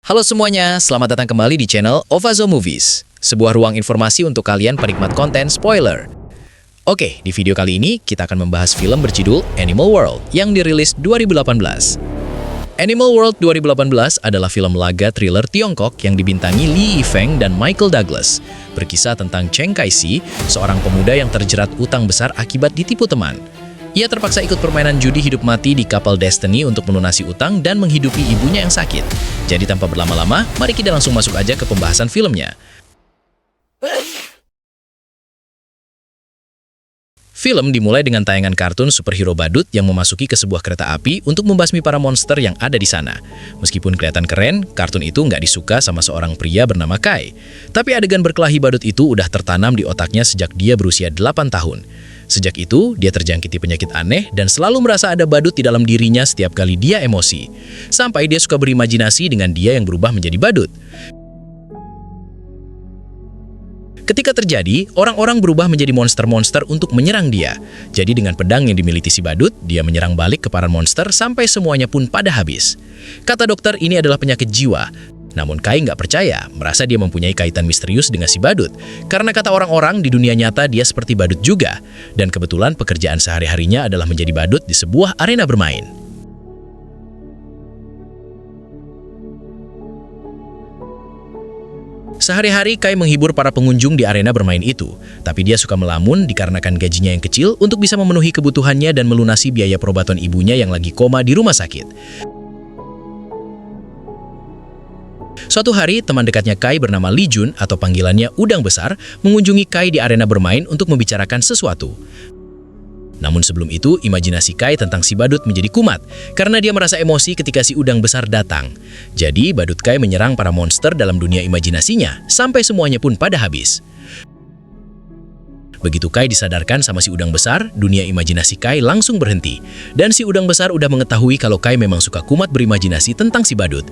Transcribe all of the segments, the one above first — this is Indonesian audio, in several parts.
Halo semuanya, selamat datang kembali di channel Ovazo Movies, sebuah ruang informasi untuk kalian penikmat konten spoiler. Oke, di video kali ini kita akan membahas film berjudul Animal World yang dirilis 2018. Animal World 2018 adalah film laga thriller Tiongkok yang dibintangi Lee Yifeng dan Michael Douglas, berkisah tentang Cheng Kai-si, seorang pemuda yang terjerat utang besar akibat ditipu teman. Ia terpaksa ikut permainan judi hidup mati di kapal Destiny untuk melunasi utang dan menghidupi ibunya yang sakit. Jadi tanpa berlama-lama, mari kita langsung masuk aja ke pembahasan filmnya. Film dimulai dengan tayangan kartun superhero badut yang memasuki ke sebuah kereta api untuk membasmi para monster yang ada di sana. Meskipun kelihatan keren, kartun itu nggak disuka sama seorang pria bernama Kai. Tapi adegan berkelahi badut itu udah tertanam di otaknya sejak dia berusia 8 tahun. Sejak itu, dia terjangkiti penyakit aneh dan selalu merasa ada badut di dalam dirinya setiap kali dia emosi. Sampai dia suka berimajinasi dengan dia yang berubah menjadi badut. Ketika terjadi, orang-orang berubah menjadi monster-monster untuk menyerang dia. Jadi dengan pedang yang dimiliki si badut, dia menyerang balik ke para monster sampai semuanya pun pada habis. Kata dokter ini adalah penyakit jiwa. Namun Kai nggak percaya, merasa dia mempunyai kaitan misterius dengan si badut. Karena kata orang-orang di dunia nyata dia seperti badut juga. Dan kebetulan pekerjaan sehari-harinya adalah menjadi badut di sebuah arena bermain. Sehari-hari Kai menghibur para pengunjung di arena bermain itu, tapi dia suka melamun dikarenakan gajinya yang kecil untuk bisa memenuhi kebutuhannya dan melunasi biaya perobatan ibunya yang lagi koma di rumah sakit. Suatu hari, teman dekatnya Kai bernama Lee Jun atau panggilannya Udang Besar mengunjungi Kai di arena bermain untuk membicarakan sesuatu. Namun sebelum itu, imajinasi Kai tentang si badut menjadi kumat karena dia merasa emosi ketika si Udang Besar datang. Jadi, badut Kai menyerang para monster dalam dunia imajinasinya sampai semuanya pun pada habis. Begitu Kai disadarkan sama si Udang Besar, dunia imajinasi Kai langsung berhenti. Dan si Udang Besar udah mengetahui kalau Kai memang suka kumat berimajinasi tentang si badut.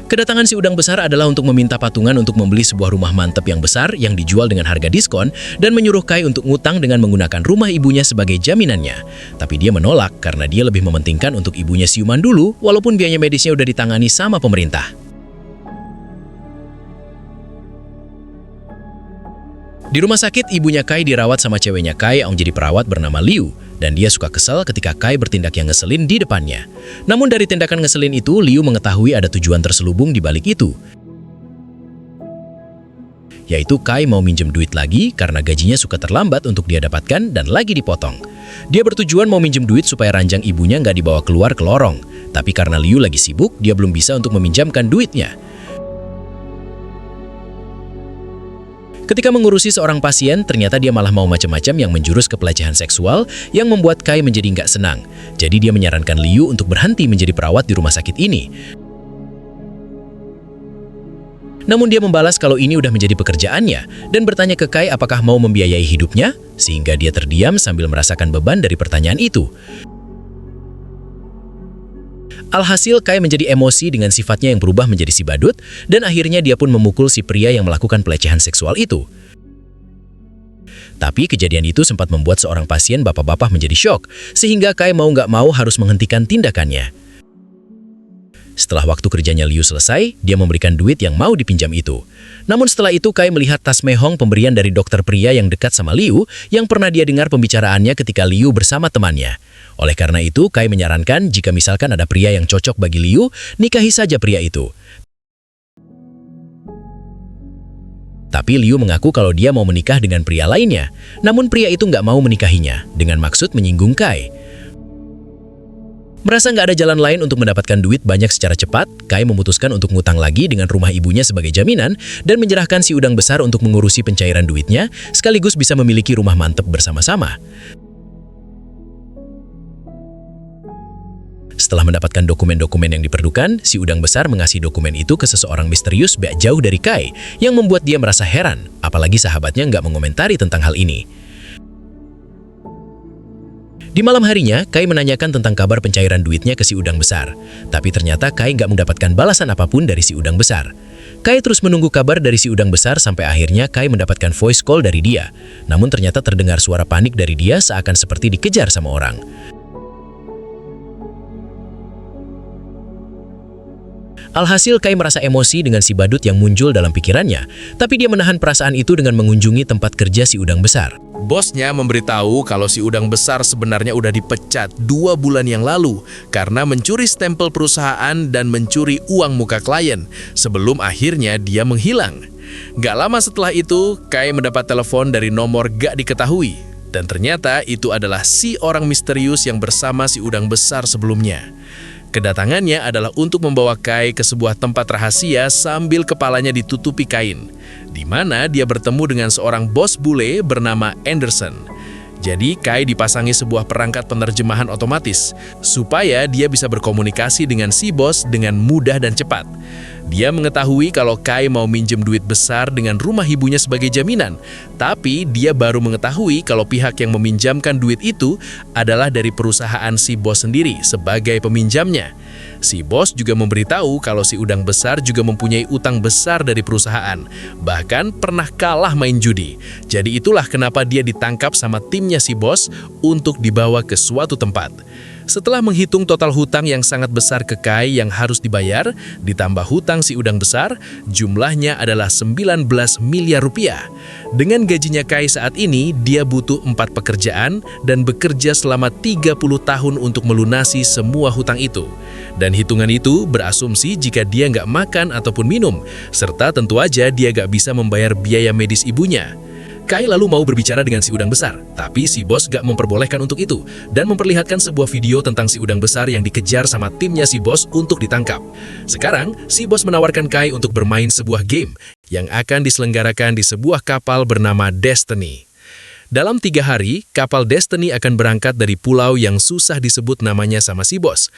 Kedatangan si Udang Besar adalah untuk meminta patungan untuk membeli sebuah rumah mantap yang besar yang dijual dengan harga diskon dan menyuruh Kai untuk ngutang dengan menggunakan rumah ibunya sebagai jaminannya. Tapi dia menolak karena dia lebih mementingkan untuk ibunya siuman dulu walaupun biaya medisnya udah ditangani sama pemerintah. Di rumah sakit, ibunya Kai dirawat sama ceweknya Kai yang jadi perawat bernama Liu, dan dia suka kesal ketika Kai bertindak yang ngeselin di depannya. Namun dari tindakan ngeselin itu, Liu mengetahui ada tujuan terselubung di balik itu. Yaitu Kai mau minjem duit lagi karena gajinya suka terlambat untuk dia dapatkan dan lagi dipotong. Dia bertujuan mau minjem duit supaya ranjang ibunya nggak dibawa keluar ke lorong. Tapi karena Liu lagi sibuk, dia belum bisa untuk meminjamkan duitnya. Ketika mengurusi seorang pasien, ternyata dia malah mau macam-macam yang menjurus ke pelecehan seksual yang membuat Kai menjadi nggak senang. Jadi dia menyarankan Liu untuk berhenti menjadi perawat di rumah sakit ini. Namun dia membalas kalau ini udah menjadi pekerjaannya dan bertanya ke Kai apakah mau membiayai hidupnya, sehingga dia terdiam sambil merasakan beban dari pertanyaan itu. Alhasil Kai menjadi emosi dengan sifatnya yang berubah menjadi si badut dan akhirnya dia pun memukul si pria yang melakukan pelecehan seksual itu. Tapi kejadian itu sempat membuat seorang pasien bapak-bapak menjadi syok sehingga Kai mau nggak mau harus menghentikan tindakannya. Setelah waktu kerjanya Liu selesai, dia memberikan duit yang mau dipinjam itu. Namun setelah itu Kai melihat tas mehong pemberian dari dokter pria yang dekat sama Liu yang pernah dia dengar pembicaraannya ketika Liu bersama temannya. Oleh karena itu, Kai menyarankan jika misalkan ada pria yang cocok bagi Liu, nikahi saja pria itu. Tapi Liu mengaku kalau dia mau menikah dengan pria lainnya. Namun pria itu nggak mau menikahinya, dengan maksud menyinggung Kai. Merasa nggak ada jalan lain untuk mendapatkan duit banyak secara cepat, Kai memutuskan untuk ngutang lagi dengan rumah ibunya sebagai jaminan dan menyerahkan si Udang Besar untuk mengurusi pencairan duitnya, sekaligus bisa memiliki rumah mantap bersama-sama. Setelah mendapatkan dokumen-dokumen yang diperlukan, si Udang Besar mengasih dokumen itu ke seseorang misterius bak jauh dari Kai, yang membuat dia merasa heran, apalagi sahabatnya nggak mengomentari tentang hal ini. Di malam harinya, Kai menanyakan tentang kabar pencairan duitnya ke si Udang Besar. Tapi ternyata Kai nggak mendapatkan balasan apapun dari si Udang Besar. Kai terus menunggu kabar dari si Udang Besar sampai akhirnya Kai mendapatkan voice call dari dia. Namun ternyata terdengar suara panik dari dia seakan seperti dikejar sama orang. Alhasil Kai merasa emosi dengan si badut yang muncul dalam pikirannya, tapi dia menahan perasaan itu dengan mengunjungi tempat kerja si udang besar. Bosnya memberitahu kalau si udang besar sebenarnya udah dipecat 2 bulan yang lalu karena mencuri stempel perusahaan dan mencuri uang muka klien sebelum akhirnya dia menghilang. Gak lama setelah itu, Kai mendapat telepon dari nomor gak diketahui. Dan ternyata itu adalah si orang misterius yang bersama si udang besar sebelumnya. Kedatangannya adalah untuk membawa Kai ke sebuah tempat rahasia sambil kepalanya ditutupi kain, di mana dia bertemu dengan seorang bos bule bernama Anderson. Jadi Kai dipasangi sebuah perangkat penerjemahan otomatis, supaya dia bisa berkomunikasi dengan si bos dengan mudah dan cepat. Dia mengetahui kalau Kai mau minjem duit besar dengan rumah ibunya sebagai jaminan, tapi dia baru mengetahui kalau pihak yang meminjamkan duit itu adalah dari perusahaan si bos sendiri sebagai peminjamnya. Si bos juga memberitahu kalau si udang besar juga mempunyai utang besar dari perusahaan, bahkan pernah kalah main judi. Jadi itulah kenapa dia ditangkap sama timnya si bos untuk dibawa ke suatu tempat. Setelah menghitung total hutang yang sangat besar ke Kai yang harus dibayar, ditambah hutang si udang besar, jumlahnya adalah 19 miliar rupiah. Dengan gajinya Kai saat ini, dia butuh 4 pekerjaan dan bekerja selama 30 tahun untuk melunasi semua hutang itu. Dan hitungan itu berasumsi jika dia nggak makan ataupun minum, serta tentu aja dia nggak bisa membayar biaya medis ibunya. Kai lalu mau berbicara dengan si udang besar, tapi si bos gak memperbolehkan untuk itu dan memperlihatkan sebuah video tentang si udang besar yang dikejar sama timnya si bos untuk ditangkap. Sekarang, si bos menawarkan Kai untuk bermain sebuah game yang akan diselenggarakan di sebuah kapal bernama Destiny. Dalam 3 hari, kapal Destiny akan berangkat dari pulau yang susah disebut namanya sama si bos.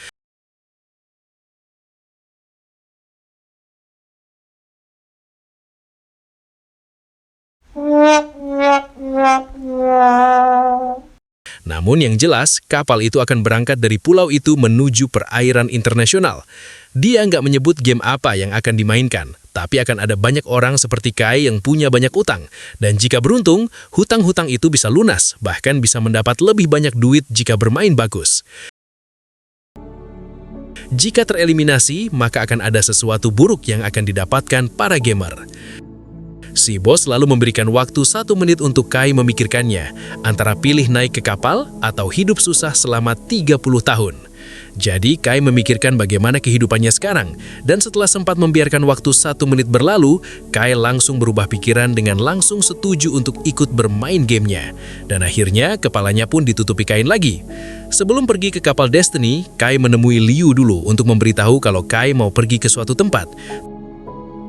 Namun yang jelas, kapal itu akan berangkat dari pulau itu menuju perairan internasional. Dia nggak menyebut game apa yang akan dimainkan, tapi akan ada banyak orang seperti Kai yang punya banyak utang. Dan jika beruntung, hutang-hutang itu bisa lunas, bahkan bisa mendapat lebih banyak duit jika bermain bagus. Jika tereliminasi, maka akan ada sesuatu buruk yang akan didapatkan para gamer. Si bos lalu memberikan waktu 1 menit untuk Kai memikirkannya, antara pilih naik ke kapal atau hidup susah selama 30 tahun. Jadi Kai memikirkan bagaimana kehidupannya sekarang, dan setelah sempat membiarkan waktu 1 menit berlalu, Kai langsung berubah pikiran dengan langsung setuju untuk ikut bermain gamenya. Dan akhirnya kepalanya pun ditutupi kain lagi. Sebelum pergi ke kapal Destiny, Kai menemui Liu dulu untuk memberitahu kalau Kai mau pergi ke suatu tempat.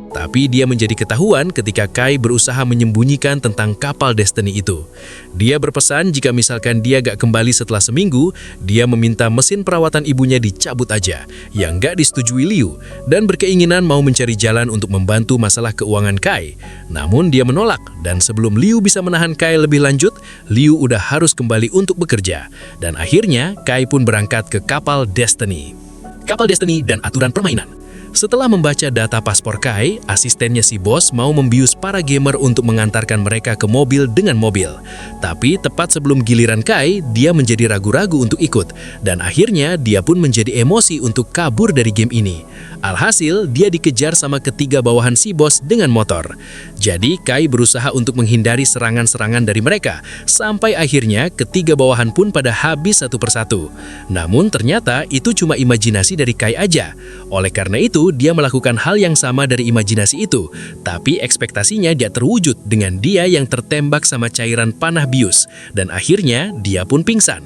Tapi dia menjadi ketahuan ketika Kai berusaha menyembunyikan tentang kapal Destiny itu. Dia berpesan jika misalkan dia gak kembali setelah seminggu, dia meminta mesin perawatan ibunya dicabut aja, yang gak disetujui Liu, dan berkeinginan mau mencari jalan untuk membantu masalah keuangan Kai. Namun dia menolak, dan sebelum Liu bisa menahan Kai lebih lanjut, Liu udah harus kembali untuk bekerja. Dan akhirnya Kai pun berangkat ke kapal Destiny. Kapal Destiny dan aturan permainan. Setelah membaca data paspor Kai, asistennya si bos mau membius para gamer untuk mengantarkan mereka ke mobil dengan mobil. Tapi tepat sebelum giliran Kai, dia menjadi ragu-ragu untuk ikut. Dan akhirnya dia pun menjadi emosi untuk kabur dari game ini. Alhasil, dia dikejar sama ketiga bawahan si bos dengan motor. Jadi, Kai berusaha untuk menghindari serangan-serangan dari mereka, sampai akhirnya ketiga bawahan pun pada habis satu persatu. Namun ternyata itu cuma imajinasi dari Kai aja. Oleh karena itu, dia melakukan hal yang sama dari imajinasi itu, tapi ekspektasinya tidak terwujud dengan dia yang tertembak sama cairan panah bius, dan akhirnya dia pun pingsan.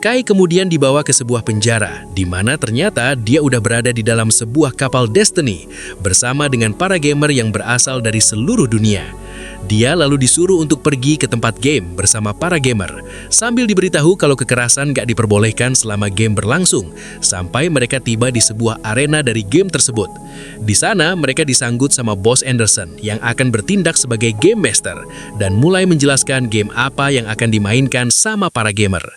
Kai kemudian dibawa ke sebuah penjara, di mana ternyata dia udah berada di dalam sebuah kapal Destiny, bersama dengan para gamer yang berasal dari seluruh dunia. Dia lalu disuruh untuk pergi ke tempat game bersama para gamer, sambil diberitahu kalau kekerasan gak diperbolehkan selama game berlangsung, sampai mereka tiba di sebuah arena dari game tersebut. Di sana, mereka disanggut sama Bos Anderson yang akan bertindak sebagai game master, dan mulai menjelaskan game apa yang akan dimainkan sama para gamer.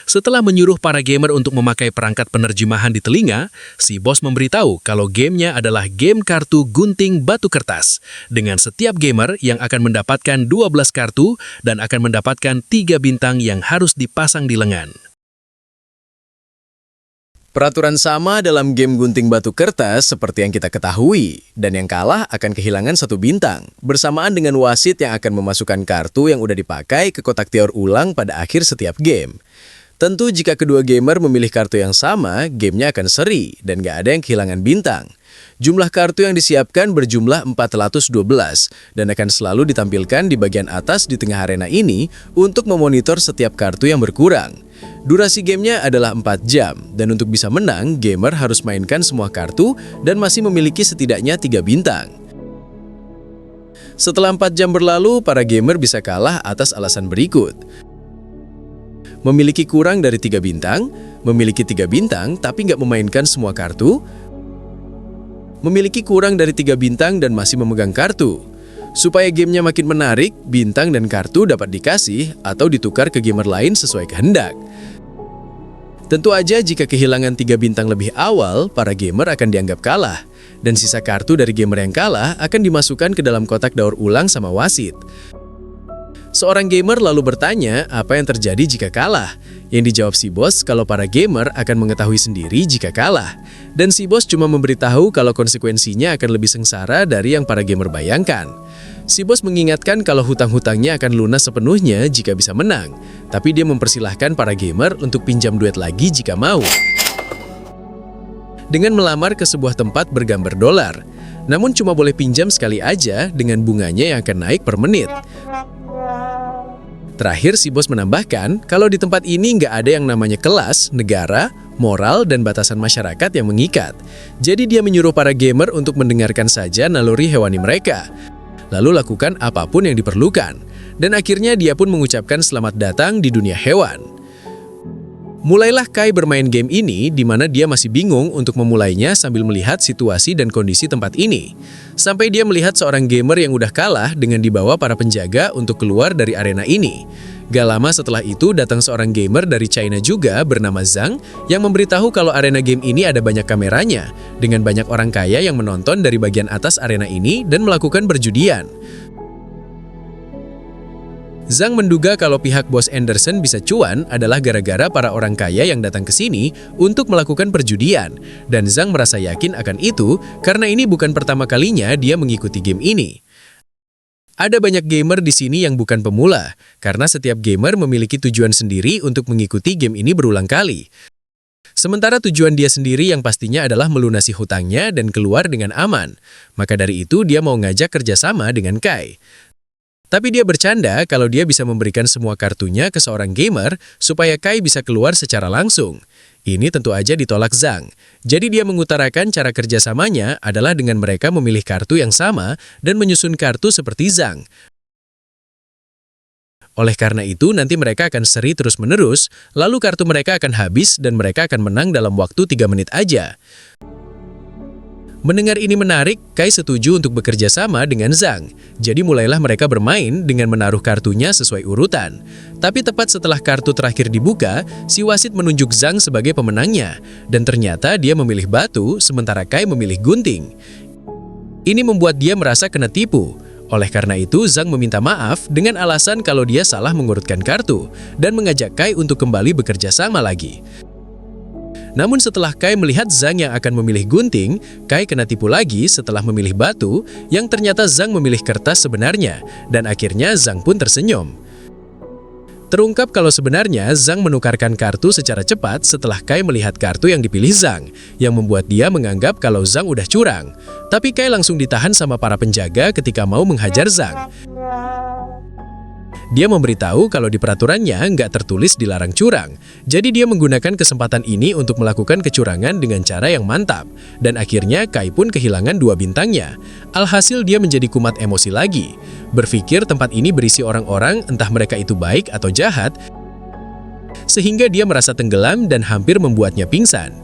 Setelah menyuruh para gamer untuk memakai perangkat penerjemahan di telinga, si bos memberitahu kalau gamenya adalah game kartu gunting batu kertas, dengan setiap gamer yang akan mendapatkan 12 kartu dan akan mendapatkan 3 bintang yang harus dipasang di lengan. Peraturan sama dalam game gunting batu kertas seperti yang kita ketahui, dan yang kalah akan kehilangan 1 bintang, bersamaan dengan wasit yang akan memasukkan kartu yang udah dipakai ke kotak teor ulang pada akhir setiap game. Tentu jika kedua gamer memilih kartu yang sama, gamenya akan seri dan gak ada yang kehilangan bintang. Jumlah kartu yang disiapkan berjumlah 412 dan akan selalu ditampilkan di bagian atas di tengah arena ini untuk memonitor setiap kartu yang berkurang. Durasi gamenya adalah 4 jam, dan untuk bisa menang, gamer harus mainkan semua kartu dan masih memiliki setidaknya 3 bintang. Setelah 4 jam berlalu, para gamer bisa kalah atas alasan berikut. Memiliki kurang dari 3 bintang, memiliki 3 bintang tapi nggak memainkan semua kartu, memiliki kurang dari 3 bintang dan masih memegang kartu. Supaya gamenya makin menarik, bintang dan kartu dapat dikasih atau ditukar ke gamer lain sesuai kehendak. Tentu aja jika kehilangan 3 bintang lebih awal, para gamer akan dianggap kalah, dan sisa kartu dari gamer yang kalah akan dimasukkan ke dalam kotak daur ulang sama wasit. Seorang gamer lalu bertanya apa yang terjadi jika kalah. Yang dijawab si bos kalau para gamer akan mengetahui sendiri jika kalah. Dan si bos cuma memberitahu kalau konsekuensinya akan lebih sengsara dari yang para gamer bayangkan. Si bos mengingatkan kalau hutang-hutangnya akan lunas sepenuhnya jika bisa menang. Tapi dia mempersilahkan para gamer untuk pinjam duit lagi jika mau. Dengan melamar ke sebuah tempat bergambar dolar. Namun cuma boleh pinjam sekali aja dengan bunganya yang akan naik per menit. Terakhir, si bos menambahkan kalau di tempat ini nggak ada yang namanya kelas, negara, moral, dan batasan masyarakat yang mengikat. Jadi dia menyuruh para gamer untuk mendengarkan saja naluri hewani mereka. Lalu lakukan apapun yang diperlukan. Dan akhirnya dia pun mengucapkan selamat datang di dunia hewan. Mulailah Kai bermain game ini di mana dia masih bingung untuk memulainya sambil melihat situasi dan kondisi tempat ini. Sampai dia melihat seorang gamer yang udah kalah dengan dibawa para penjaga untuk keluar dari arena ini. Gak lama setelah itu datang seorang gamer dari China juga bernama Zhang yang memberitahu kalau arena game ini ada banyak kameranya dengan banyak orang kaya yang menonton dari bagian atas arena ini dan melakukan perjudian. Zhang menduga kalau pihak bos Anderson bisa cuan adalah gara-gara para orang kaya yang datang ke sini untuk melakukan perjudian. Dan Zhang merasa yakin akan itu karena ini bukan pertama kalinya dia mengikuti game ini. Ada banyak gamer di sini yang bukan pemula, karena setiap gamer memiliki tujuan sendiri untuk mengikuti game ini berulang kali. Sementara tujuan dia sendiri yang pastinya adalah melunasi hutangnya dan keluar dengan aman. Maka dari itu dia mau ngajak kerjasama dengan Kai. Tapi dia bercanda kalau dia bisa memberikan semua kartunya ke seorang gamer supaya Kai bisa keluar secara langsung. Ini tentu aja ditolak Zhang. Jadi dia mengutarakan cara kerjasamanya adalah dengan mereka memilih kartu yang sama dan menyusun kartu seperti Zhang. Oleh karena itu nanti mereka akan seri terus-menerus, lalu kartu mereka akan habis dan mereka akan menang dalam waktu 3 menit aja. Mendengar ini menarik, Kai setuju untuk bekerja sama dengan Zhang. Jadi mulailah mereka bermain dengan menaruh kartunya sesuai urutan. Tapi tepat setelah kartu terakhir dibuka, si wasit menunjuk Zhang sebagai pemenangnya. Dan ternyata dia memilih batu, sementara Kai memilih gunting. Ini membuat dia merasa kena tipu. Oleh karena itu, Zhang meminta maaf dengan alasan kalau dia salah mengurutkan kartu dan mengajak Kai untuk kembali bekerja sama lagi. Namun setelah Kai melihat Zhang yang akan memilih gunting, Kai kena tipu lagi setelah memilih batu, yang ternyata Zhang memilih kertas sebenarnya, dan akhirnya Zhang pun tersenyum. Terungkap kalau sebenarnya Zhang menukarkan kartu secara cepat setelah Kai melihat kartu yang dipilih Zhang, yang membuat dia menganggap kalau Zhang udah curang. Tapi Kai langsung ditahan sama para penjaga ketika mau menghajar Zhang. Dia memberitahu kalau di peraturannya nggak tertulis dilarang curang. Jadi dia menggunakan kesempatan ini untuk melakukan kecurangan dengan cara yang mantap. Dan akhirnya Kai pun kehilangan 2 bintangnya. Alhasil dia menjadi kumat emosi lagi. Berpikir tempat ini berisi orang-orang entah mereka itu baik atau jahat. Sehingga dia merasa tenggelam dan hampir membuatnya pingsan.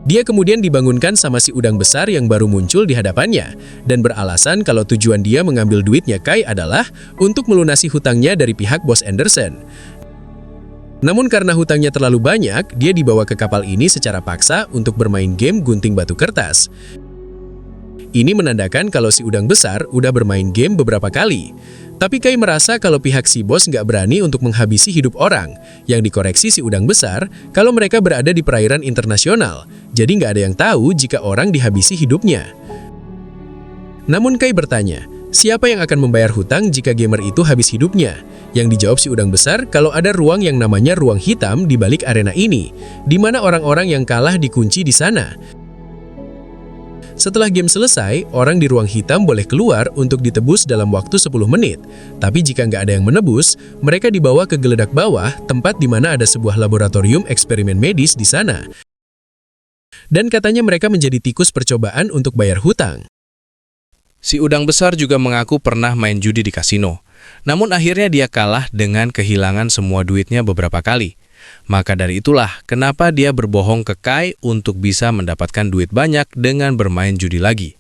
Dia kemudian dibangunkan sama si udang besar yang baru muncul di hadapannya dan beralasan kalau tujuan dia mengambil duitnya Kai adalah untuk melunasi hutangnya dari pihak bos Anderson. Namun karena hutangnya terlalu banyak, dia dibawa ke kapal ini secara paksa untuk bermain game gunting batu kertas. Ini menandakan kalau si udang besar udah bermain game beberapa kali. Tapi Kai merasa kalau pihak si bos nggak berani untuk menghabisi hidup orang. Yang dikoreksi si udang besar kalau mereka berada di perairan internasional. Jadi nggak ada yang tahu jika orang dihabisi hidupnya. Namun Kai bertanya, siapa yang akan membayar hutang jika gamer itu habis hidupnya? Yang dijawab si udang besar kalau ada ruang yang namanya ruang hitam di balik arena ini, di mana orang-orang yang kalah dikunci di sana. Setelah game selesai, orang di ruang hitam boleh keluar untuk ditebus dalam waktu 10 menit. Tapi jika nggak ada yang menebus, mereka dibawa ke geledak bawah, tempat di mana ada sebuah laboratorium eksperimen medis di sana. Dan katanya mereka menjadi tikus percobaan untuk bayar hutang. Si udang besar juga mengaku pernah main judi di kasino. Namun akhirnya dia kalah dengan kehilangan semua duitnya beberapa kali. Maka dari itulah kenapa dia berbohong ke Kai untuk bisa mendapatkan duit banyak dengan bermain judi lagi.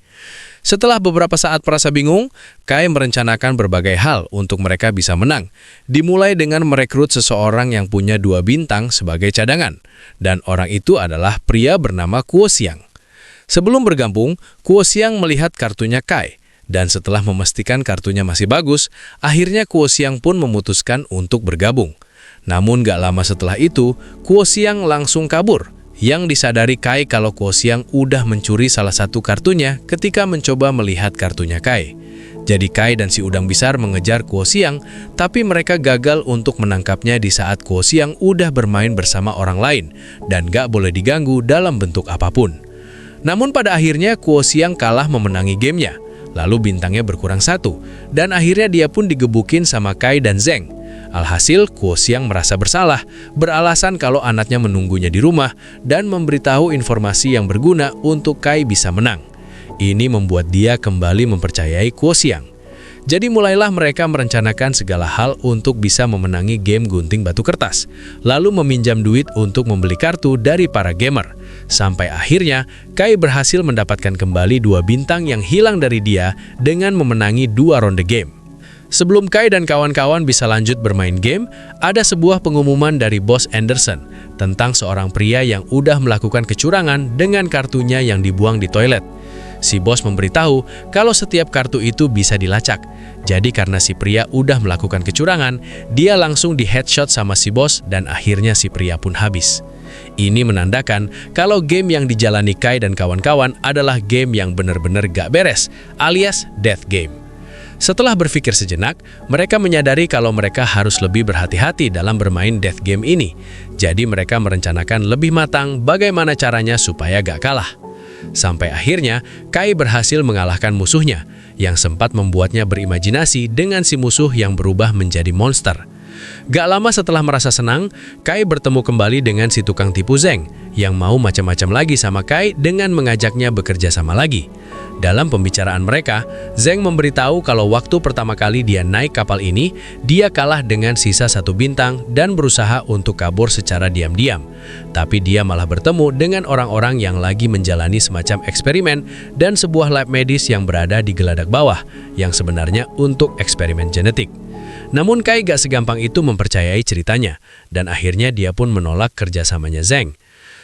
Setelah beberapa saat merasa bingung, Kai merencanakan berbagai hal untuk mereka bisa menang. Dimulai dengan merekrut seseorang yang punya 2 bintang sebagai cadangan. Dan orang itu adalah pria bernama Kuo Xiang. Sebelum bergabung, Kuo Xiang melihat kartunya Kai. Dan setelah memastikan kartunya masih bagus, akhirnya Kuo Xiang pun memutuskan untuk bergabung. Namun gak lama setelah itu, Kuo Xiang langsung kabur. Yang disadari Kai kalau Kuo Xiang udah mencuri salah satu kartunya ketika mencoba melihat kartunya Kai. Jadi Kai dan si udang besar mengejar Kuo Xiang, tapi mereka gagal untuk menangkapnya di saat Kuo Xiang udah bermain bersama orang lain dan gak boleh diganggu dalam bentuk apapun. Namun pada akhirnya Kuo Xiang kalah memenangi gamenya. Lalu bintangnya berkurang 1, dan akhirnya dia pun digebukin sama Kai dan Zeng. Alhasil, Kuo Xiang merasa bersalah, beralasan kalau anaknya menunggunya di rumah dan memberitahu informasi yang berguna untuk Kai bisa menang. Ini membuat dia kembali mempercayai Kuo Xiang. Jadi mulailah mereka merencanakan segala hal untuk bisa memenangi game gunting batu kertas, lalu meminjam duit untuk membeli kartu dari para gamer. Sampai akhirnya, Kai berhasil mendapatkan kembali 2 bintang yang hilang dari dia dengan memenangi 2 ronde game. Sebelum Kai dan kawan-kawan bisa lanjut bermain game, ada sebuah pengumuman dari Bos Anderson tentang seorang pria yang udah melakukan kecurangan dengan kartunya yang dibuang di toilet. Si bos memberitahu kalau setiap kartu itu bisa dilacak. Jadi karena si pria udah melakukan kecurangan, dia langsung di headshot sama si bos dan akhirnya si pria pun habis. Ini menandakan kalau game yang dijalani Kai dan kawan-kawan adalah game yang benar-benar gak beres, alias death game. Setelah berpikir sejenak, mereka menyadari kalau mereka harus lebih berhati-hati dalam bermain death game ini. Jadi mereka merencanakan lebih matang bagaimana caranya supaya gak kalah. Sampai akhirnya, Kai berhasil mengalahkan musuhnya, yang sempat membuatnya berimajinasi dengan si musuh yang berubah menjadi monster. Gak lama setelah merasa senang, Kai bertemu kembali dengan si tukang tipu Zeng, yang mau macam-macam lagi sama Kai dengan mengajaknya bekerja sama lagi. Dalam pembicaraan mereka, Zeng memberitahu kalau waktu pertama kali dia naik kapal ini, dia kalah dengan sisa 1 bintang dan berusaha untuk kabur secara diam-diam. Tapi dia malah bertemu dengan orang-orang yang lagi menjalani semacam eksperimen dan sebuah lab medis yang berada di geladak bawah, yang sebenarnya untuk eksperimen genetik. Namun Kai gak segampang itu mempercayai ceritanya, dan akhirnya dia pun menolak kerjasamanya Zeng.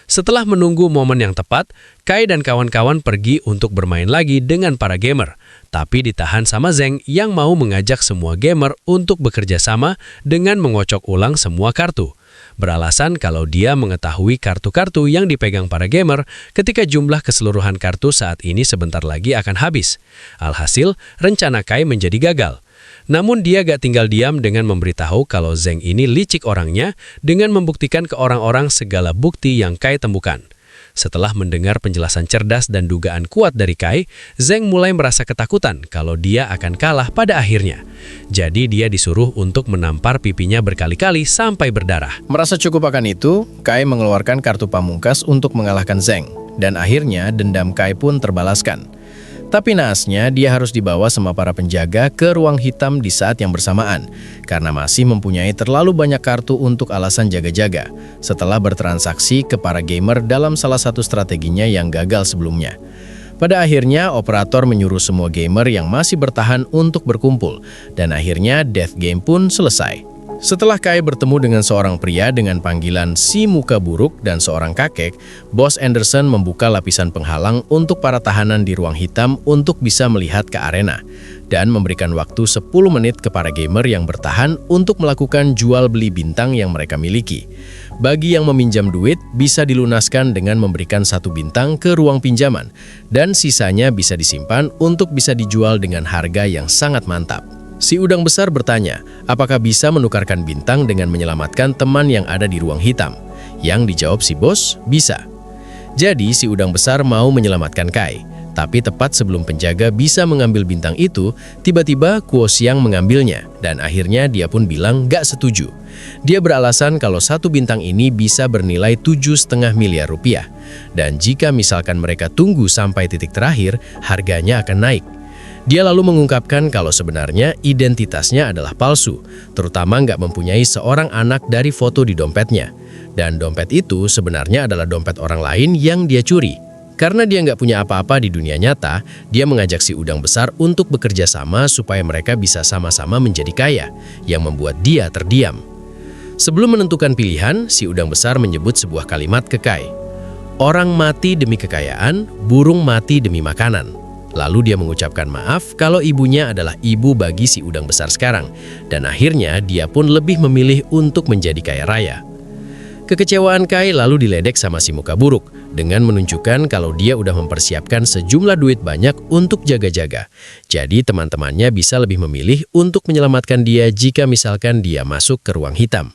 Setelah menunggu momen yang tepat, Kai dan kawan-kawan pergi untuk bermain lagi dengan para gamer, tapi ditahan sama Zeng yang mau mengajak semua gamer untuk bekerja sama dengan mengocok ulang semua kartu. Beralasan kalau dia mengetahui kartu-kartu yang dipegang para gamer ketika jumlah keseluruhan kartu saat ini sebentar lagi akan habis. Alhasil, rencana Kai menjadi gagal. Namun dia gak tinggal diam dengan memberitahu kalau Zeng ini licik orangnya dengan membuktikan ke orang-orang segala bukti yang Kai temukan. Setelah mendengar penjelasan cerdas dan dugaan kuat dari Kai, Zeng mulai merasa ketakutan kalau dia akan kalah pada akhirnya. Jadi dia disuruh untuk menampar pipinya berkali-kali sampai berdarah. Merasa cukup akan itu, Kai mengeluarkan kartu pamungkas untuk mengalahkan Zeng. Dan akhirnya dendam Kai pun terbalaskan. Tapi naasnya, dia harus dibawa sama para penjaga ke ruang hitam di saat yang bersamaan, karena masih mempunyai terlalu banyak kartu untuk alasan jaga-jaga, setelah bertransaksi ke para gamer dalam salah satu strateginya yang gagal sebelumnya. Pada akhirnya, operator menyuruh semua gamer yang masih bertahan untuk berkumpul, dan akhirnya death game pun selesai. Setelah Kai bertemu dengan seorang pria dengan panggilan si muka buruk dan seorang kakek, Bos Anderson membuka lapisan penghalang untuk para tahanan di ruang hitam untuk bisa melihat ke arena, dan memberikan waktu 10 menit ke para gamer yang bertahan untuk melakukan jual beli bintang yang mereka miliki. Bagi yang meminjam duit, bisa dilunaskan dengan memberikan 1 bintang ke ruang pinjaman, dan sisanya bisa disimpan untuk bisa dijual dengan harga yang sangat mantap. Si udang besar bertanya, apakah bisa menukarkan bintang dengan menyelamatkan teman yang ada di ruang hitam? Yang dijawab si bos, bisa. Jadi si udang besar mau menyelamatkan Kai. Tapi tepat sebelum penjaga bisa mengambil bintang itu, tiba-tiba Kuo Xiang mengambilnya, dan akhirnya dia pun bilang gak setuju. Dia beralasan kalau 1 bintang ini bisa bernilai 7,5 miliar rupiah. Dan jika misalkan mereka tunggu sampai titik terakhir, harganya akan naik. Dia lalu mengungkapkan kalau sebenarnya identitasnya adalah palsu, terutama nggak mempunyai seorang anak dari foto di dompetnya. Dan dompet itu sebenarnya adalah dompet orang lain yang dia curi. Karena dia nggak punya apa-apa di dunia nyata, dia mengajak si udang besar untuk bekerja sama supaya mereka bisa sama-sama menjadi kaya, yang membuat dia terdiam. Sebelum menentukan pilihan, si udang besar menyebut sebuah kalimat ke Kai. Orang mati demi kekayaan, burung mati demi makanan. Lalu dia mengucapkan maaf kalau ibunya adalah ibu bagi si udang besar sekarang, dan akhirnya dia pun lebih memilih untuk menjadi kaya raya. Kekecewaan Kai lalu diledek sama si muka buruk, dengan menunjukkan kalau dia udah mempersiapkan sejumlah duit banyak untuk jaga-jaga. Jadi teman-temannya bisa lebih memilih untuk menyelamatkan dia jika misalkan dia masuk ke ruang hitam.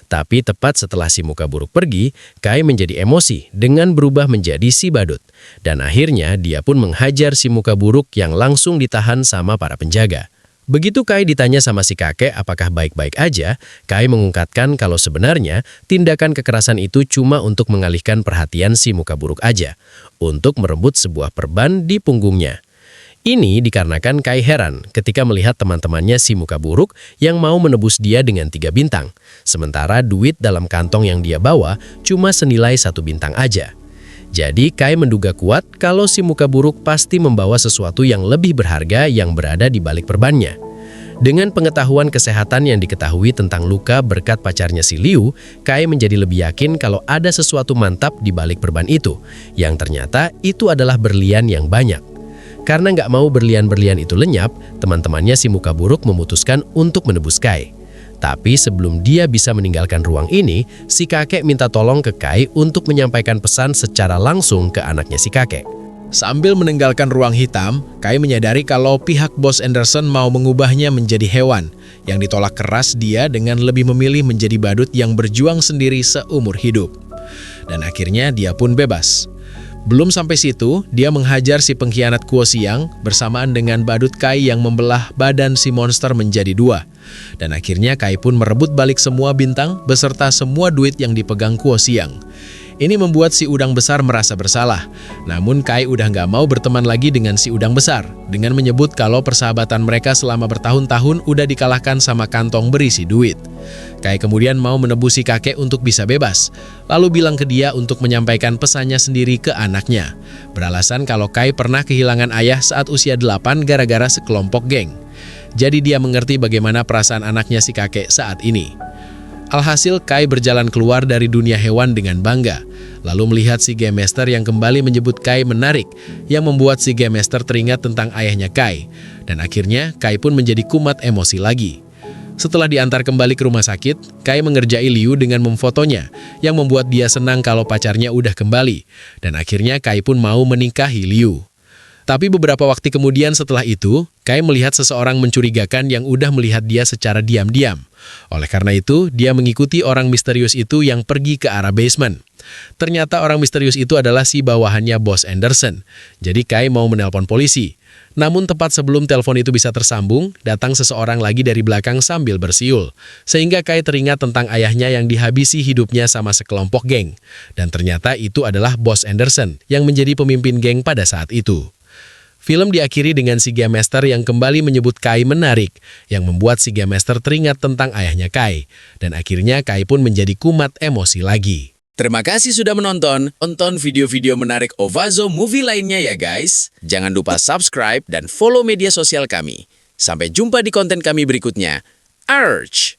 Tapi tepat setelah si muka buruk pergi, Kai menjadi emosi dengan berubah menjadi si badut. Dan akhirnya dia pun menghajar si muka buruk yang langsung ditahan sama para penjaga. Begitu Kai ditanya sama si kakek apakah baik-baik aja, Kai mengungkapkan kalau sebenarnya tindakan kekerasan itu cuma untuk mengalihkan perhatian si muka buruk aja, untuk merebut sebuah perban di punggungnya. Ini dikarenakan Kai heran ketika melihat teman-temannya si muka buruk yang mau menebus dia dengan 3 bintang, sementara duit dalam kantong yang dia bawa cuma senilai 1 bintang aja. Jadi Kai menduga kuat kalau si muka buruk pasti membawa sesuatu yang lebih berharga yang berada di balik perbannya. Dengan pengetahuan kesehatan yang diketahui tentang luka berkat pacarnya si Liu, Kai menjadi lebih yakin kalau ada sesuatu mantap di balik perban itu, yang ternyata itu adalah berlian yang banyak. Karena nggak mau berlian-berlian itu lenyap, teman-temannya si muka buruk memutuskan untuk menebus Kai. Tapi sebelum dia bisa meninggalkan ruang ini, si kakek minta tolong ke Kai untuk menyampaikan pesan secara langsung ke anaknya si kakek. Sambil meninggalkan ruang hitam, Kai menyadari kalau pihak Bos Anderson mau mengubahnya menjadi hewan, yang ditolak keras dia dengan lebih memilih menjadi badut yang berjuang sendiri seumur hidup. Dan akhirnya dia pun bebas. Belum sampai situ, dia menghajar si pengkhianat Kuo Xiang bersamaan dengan badut Kai yang membelah badan si monster menjadi 2. Dan akhirnya Kai pun merebut balik semua bintang beserta semua duit yang dipegang Kuo Xiang. Ini membuat si udang besar merasa bersalah. Namun Kai udah nggak mau berteman lagi dengan si udang besar, dengan menyebut kalau persahabatan mereka selama bertahun-tahun udah dikalahkan sama kantong berisi duit. Kai kemudian mau menebus si kakek untuk bisa bebas, lalu bilang ke dia untuk menyampaikan pesannya sendiri ke anaknya. Beralasan kalau Kai pernah kehilangan ayah saat usia 8 gara-gara sekelompok geng. Jadi dia mengerti bagaimana perasaan anaknya si kakek saat ini. Alhasil Kai berjalan keluar dari dunia hewan dengan bangga, lalu melihat si Game Master yang kembali menyebut Kai menarik, yang membuat si Game Master teringat tentang ayahnya Kai. Dan akhirnya Kai pun menjadi kumat emosi lagi. Setelah diantar kembali ke rumah sakit, Kai mengerjai Liu dengan memfotonya, yang membuat dia senang kalau pacarnya udah kembali. Dan akhirnya Kai pun mau menikahi Liu. Tapi beberapa waktu kemudian setelah itu, Kai melihat seseorang mencurigakan yang udah melihat dia secara diam-diam. Oleh karena itu, dia mengikuti orang misterius itu yang pergi ke arah basement. Ternyata orang misterius itu adalah si bawahannya Bos Anderson. Jadi Kai mau menelpon polisi. Namun tepat sebelum telepon itu bisa tersambung, datang seseorang lagi dari belakang sambil bersiul. Sehingga Kai teringat tentang ayahnya yang dihabisi hidupnya sama sekelompok geng. Dan ternyata itu adalah Bos Anderson yang menjadi pemimpin geng pada saat itu. Film diakhiri dengan si Game Master yang kembali menyebut Kai menarik, yang membuat si Game Master teringat tentang ayahnya Kai. Dan akhirnya Kai pun menjadi kumat emosi lagi. Terima kasih sudah menonton. Tonton video-video menarik Ovazo Movie lainnya ya guys. Jangan lupa subscribe dan follow media sosial kami. Sampai jumpa di konten kami berikutnya. Arch!